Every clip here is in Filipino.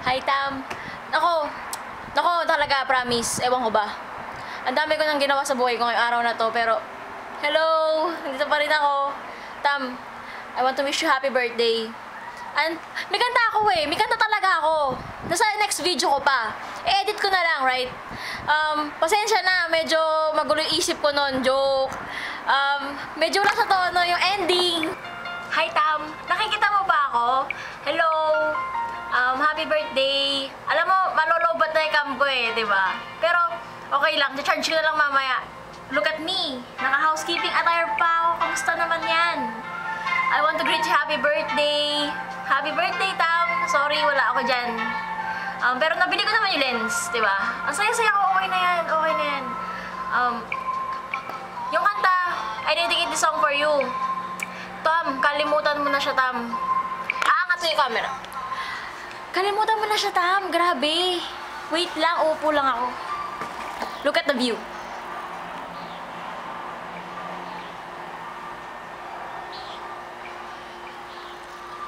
Hi, Tam. Nako, talaga, promise. Ewan ko ba. Ang dami ko nang ginawa sa buhay ko ngayong araw na to, pero... Hello! Nandito pa rin ako. Tam, I want to wish you happy birthday. And may kanta ako eh. May kanta talaga ako. Nasa next video ko pa. I-edit ko na lang, right? Pasensya na. Medyo magulo yung isip ko nun. Joke. Medyo lang sa tono yung ending. Hi, Tam. Nakikita mo ba ako? Hello? Happy birthday. Alam mo, malolobat na yung cam ko eh, di ba? Pero, okay lang. I-charge ko na lang mamaya. Look at me. Naka-housekeeping attire pa ako. Kamusta naman yan? I want to greet you happy birthday. Happy birthday, Tam. Sorry, wala ako dyan. Pero nabili ko naman yung lens, di ba? Ang saya-saya ko. Okay na yan. Okay na yan. Yung kanta, I dedicate this song for you. Tam, kalimutan mo na siya, Tam. Aangat ko yung camera. Kalimutan mo na siya, Tam. Grabe. Wait lang, upo lang ako. Look at the view.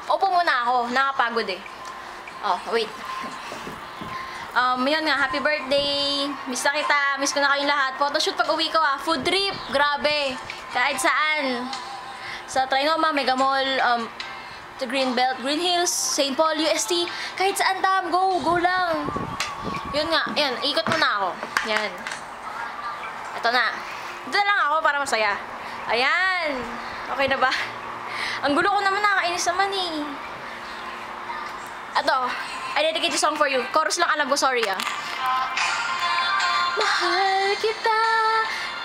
Upo muna ako. Nakapagod eh. Oh, wait. Yun nga, happy birthday. Miss na kita. Miss ko na kayong lahat. Photoshoot pag uwi ko ah. Food trip. Grabe. Kahit saan. Sa Trinoma, Mega Mall, the Greenbelt, Green Hills, St. Paul, UST. Kahit saan, Tam. Go. Go lang. Yun nga. Yan. Ikot muna ako. Yan. Ito na. Dito na lang ako para masaya. Ayan. Okay na ba? Ang gulo ko naman. Nakakainis naman eh. Ito. I dedicate the song for you. Chorus lang alam ko. Sorry ah. Mahal kita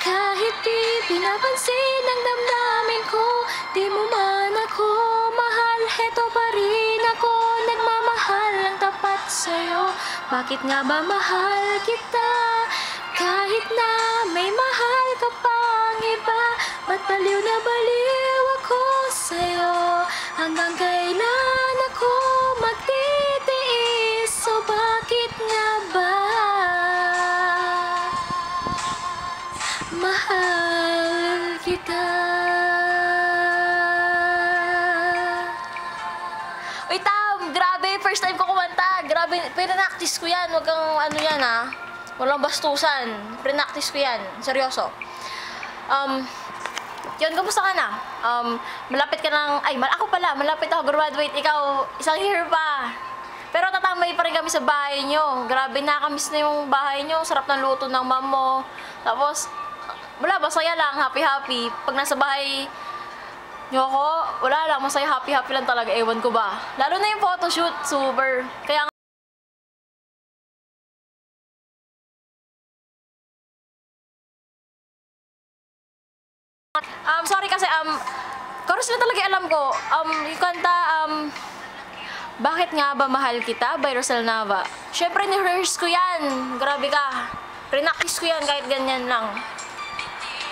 kahit di pinapansin ang damdamin ko. Di mo man ako mahal, heto pa rin ako. Nagmamahal ang tapat sa'yo. Bakit nga ba mahal kita? Kahit na may mahal ka pang iba. Ba't baliw na baliw ako sa'yo? Hanggang kailan ako magtitiis? So bakit nga ba mahal kita? Uy, Tam! Grabe! First time ko kumanta! Grabe! Pinanaktis ko yan! Huwag kang ano yan ha! Walang bastusan! Pinanaktis ko yan! Seryoso! Yun, kamusta ka na? Malapit ka ng... Ay, ako pala! Malapit ako graduate! Ikaw, isang year pa! Pero tatambay pa rin kami sa bahay nyo. Grabe, nakamiss na yung bahay nyo. Sarap ng luto ng mom mo. Tapos, wala, masaya lang, happy-happy. Pag nasa bahay nyo ako, wala lang, masaya, happy-happy lang talaga. Ewan ko ba. Lalo na yung photoshoot, super. Kaya sorry kasi, chorus na talaga alam ko. Yung kanta, Bakit nga ba mahal kita by Rosel Nava. Syempre, ni-rehearse ko yan. Grabe ka. Prinactice ko yan kahit ganyan lang.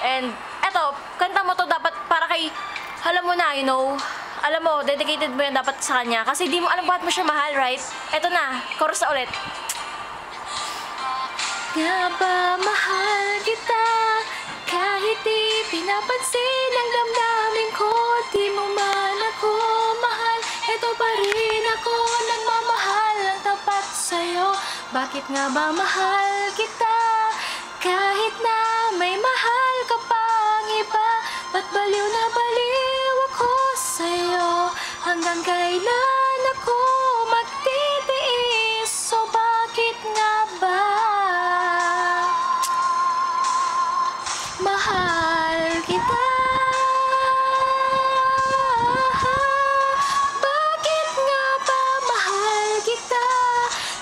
And, eto, kanta mo to dapat para kay, alam mo na, you know, alam mo, dedicated mo yan dapat sa kanya. Kasi di mo alam bakit mo siya mahal, right? Eto na, chorus na ulit. Nga ba mahal kita, kahit di pinapansin ang damdamin ko. Di mo man ako mahal, eto pa rin ako, nagmamahal ang tapat sa'yo. Bakit nga ba mahal kita, kahit na may mahal ka pang iba. Ba't baliw na baliw ako sa'yo, hanggang kailan ako magtitiis. So bakit nga ba mahal kita? Bakit nga ba mahal kita,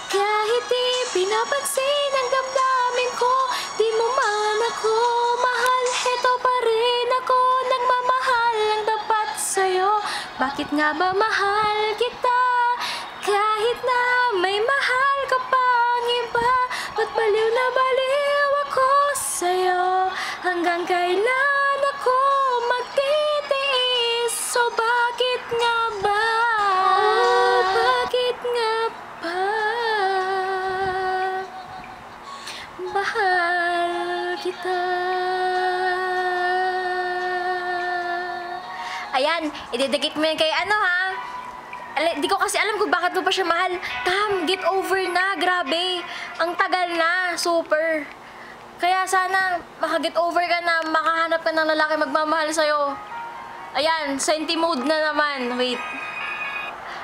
kahit di pinapansin ang damdamin ko. Di mo man ako mahal, heto pa rin ako, nagmamahal ang dapat sa'yo. Bakit nga ba mahal kita, kahit na may mahal ka pang iba. Ba't baliw na baliw ako sa'yo, hanggang kailan ako magtitiis. So bakit nga ba, oh, bakit nga ba mahal kita? Ayan, idedicate mo yan kay ano ha? Di ko kasi alam kung bakit mo pa siya mahal. Tam, get over na. Grabe. Ang tagal na. Super. Kaya sana makaget over ka na, makahanap ka ng lalaki magmamahal sa'yo. Ayan, senti mode na naman. Wait.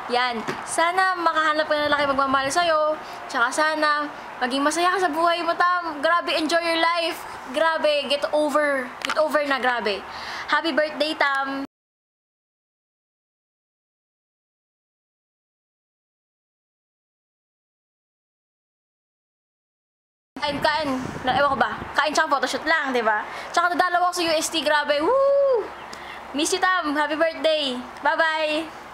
Yan. Sana makahanap ka ng lalaki magmamahal sa'yo. Tsaka sana maging masaya ka sa buhay mo, Tam. Grabe, enjoy your life. Grabe, get over. Get over na, grabe. Happy birthday, Tam. Kain. Ewan ko ba? Kain tsaka photoshoot lang, di ba? Tsaka nadalaw ako sa UST, grabe. Woo! Miss you, Tam. Happy birthday. Bye-bye.